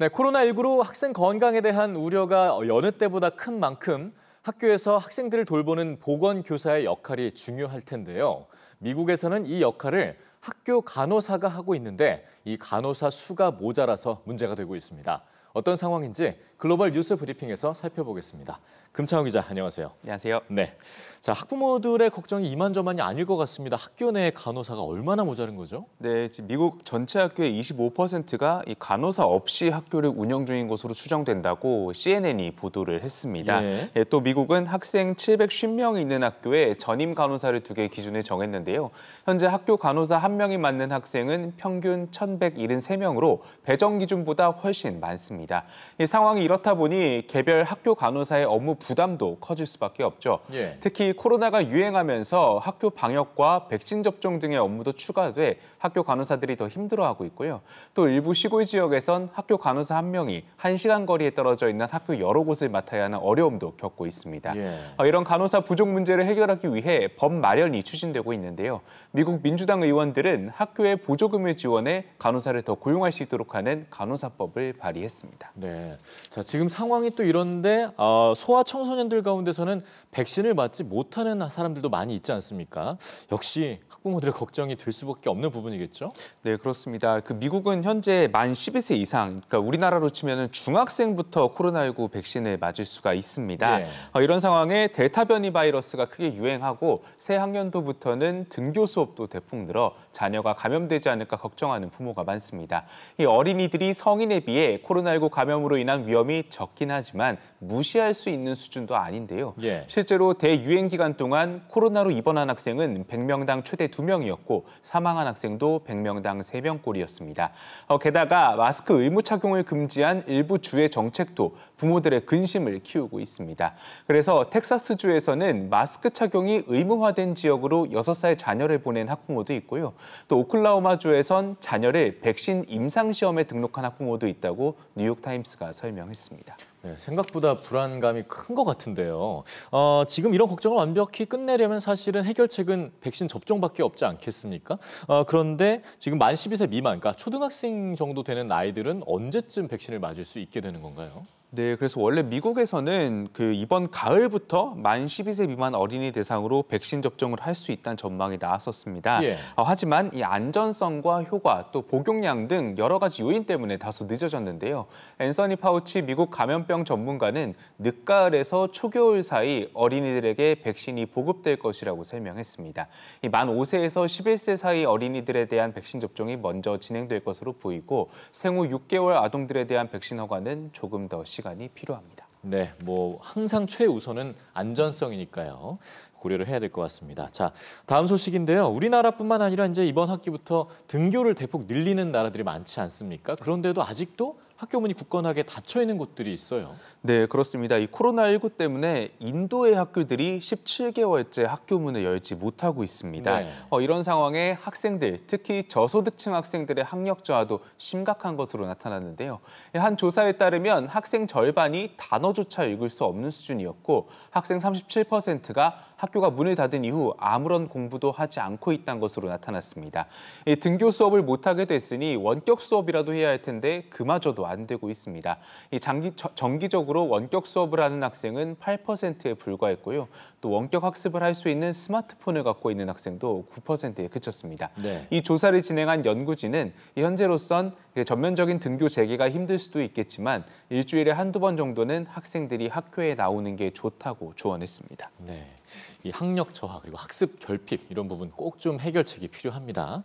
네, 코로나19로 학생 건강에 대한 우려가 여느 때보다 큰 만큼 학교에서 학생들을 돌보는 보건교사의 역할이 중요할 텐데요. 미국에서는 이 역할을 학교 간호사가 하고 있는데 이 간호사 수가 모자라서 문제가 되고 있습니다. 어떤 상황인지 글로벌 뉴스 브리핑에서 살펴보겠습니다. 금창호 기자, 안녕하세요. 안녕하세요. 네, 자 학부모들의 걱정이 이만저만이 아닐 것 같습니다. 학교 내 간호사가 얼마나 모자른 거죠? 네, 지금 미국 전체 학교의 25%가 이 간호사 없이 학교를 운영 중인 것으로 추정된다고 CNN이 보도를 했습니다. 또 미국은 학생 750명이 있는 학교에 전임 간호사를 2개 기준을 정했는데요. 현재 학교 간호사 1명이 맡는 학생은 평균 1,173명으로 배정 기준보다 훨씬 많습니다. 이 상황이 이렇다 보니 개별 학교 간호사의 업무 부담도 커질 수밖에 없죠. 특히 코로나가 유행하면서 학교 방역과 백신 접종 등의 업무도 추가돼 학교 간호사들이 더 힘들어하고 있고요. 또 일부 시골 지역에선 학교 간호사 1명이 1시간 거리에 떨어져 있는 학교 여러 곳을 맡아야 하는 어려움도 겪고 있습니다. 이런 간호사 부족 문제를 해결하기 위해 법 마련이 추진되고 있는데요. 미국 민주당 의원들은 학교에 보조금을 지원해 간호사를 더 고용할 수 있도록 하는 간호사법을 발의했습니다. 네, 자 지금 상황이 또 이런데 소아청소년들 가운데서는 백신을 맞지 못하는 사람들도 많이 있지 않습니까? 역시 학부모들의 걱정이 될 수밖에 없는 부분이겠죠? 네, 그렇습니다. 미국은 현재 만 12세 이상, 그러니까 우리나라로 치면 중학생부터 코로나19 백신을 맞을 수가 있습니다. 이런 상황에 델타 변이 바이러스가 크게 유행하고 새 학년도부터는 등교 수업도 대폭 늘어 자녀가 감염되지 않을까 걱정하는 부모가 많습니다. 이 어린이들이 성인에 비해 코로나19 감염으로 인한 위험이 적긴 하지만 무시할 수 있는 수준도 아닌데요. 실제로 대유행 기간 동안 코로나로 입원한 학생은 100명당 최대 2명이었고 사망한 학생도 100명당 3명꼴이었습니다. 게다가 마스크 의무 착용을 금지한 일부 주의 정책도 부모들의 근심을 키우고 있습니다. 그래서 텍사스주에서는 마스크 착용이 의무화된 지역으로 6살 자녀를 보낸 학부모도 있고요. 또 오클라호마주에선 자녀를 백신 임상시험에 등록한 학부모도 있다고 뉴욕타임스가 설명했습니다. 네, 생각보다 불안감이 큰 것 같은데요. 지금 이런 걱정을 완벽히 끝내려면 사실은 해결책은 백신 접종밖에 없지 않겠습니까? 그런데 지금 만 12세 미만, 그러니까 초등학생 정도 되는 아이들은 언제쯤 백신을 맞을 수 있게 되는 건가요? 네, 그래서 원래 미국에서는 이번 가을부터 만 12세 미만 어린이 대상으로 백신 접종을 할 수 있다는 전망이 나왔었습니다. 하지만 이 안전성과 효과, 또 복용량 등 여러 가지 요인 때문에 다소 늦어졌는데요. 앤서니 파우치 미국 감염병 전문가는 늦가을에서 초겨울 사이 어린이들에게 백신이 보급될 것이라고 설명했습니다. 이 만 5세에서 11세 사이 어린이들에 대한 백신 접종이 먼저 진행될 것으로 보이고 생후 6개월 아동들에 대한 백신 허가는 조금 더 시간이 필요합니다. 네, 항상 최우선은 안전성이니까요. 고려를 해야 될 것 같습니다. 자, 다음 소식인데요. 우리나라뿐만 아니라 이제 이번 학기부터 등교를 대폭 늘리는 나라들이 많지 않습니까? 그런데도 아직도 학교 문이 굳건하게 닫혀 있는 곳들이 있어요. 네, 그렇습니다. 이 코로나19 때문에 인도의 학교들이 17개월째 학교 문을 열지 못하고 있습니다. 이런 상황에 학생들, 특히 저소득층 학생들의 학력 저하도 심각한 것으로 나타났는데요. 한 조사에 따르면 학생 절반이 단어조차 읽을 수 없는 수준이었고 학생 37%가 학교가 문을 닫은 이후 아무런 공부도 하지 않고 있다는 것으로 나타났습니다. 등교 수업을 못하게 됐으니 원격 수업이라도 해야 할 텐데 그마저도 안 되고 있습니다. 정기적으로 원격 수업을 하는 학생은 8%에 불과했고요. 또 원격 학습을 할 수 있는 스마트폰을 갖고 있는 학생도 9%에 그쳤습니다. 이 조사를 진행한 연구진은 현재로선 전면적인 등교 재개가 힘들 수도 있겠지만 일주일에 한두 번 정도는 학생들이 학교에 나오는 게 좋다고 조언했습니다. 네, 이 학력 저하 그리고 학습 결핍 이런 부분 꼭 좀 해결책이 필요합니다.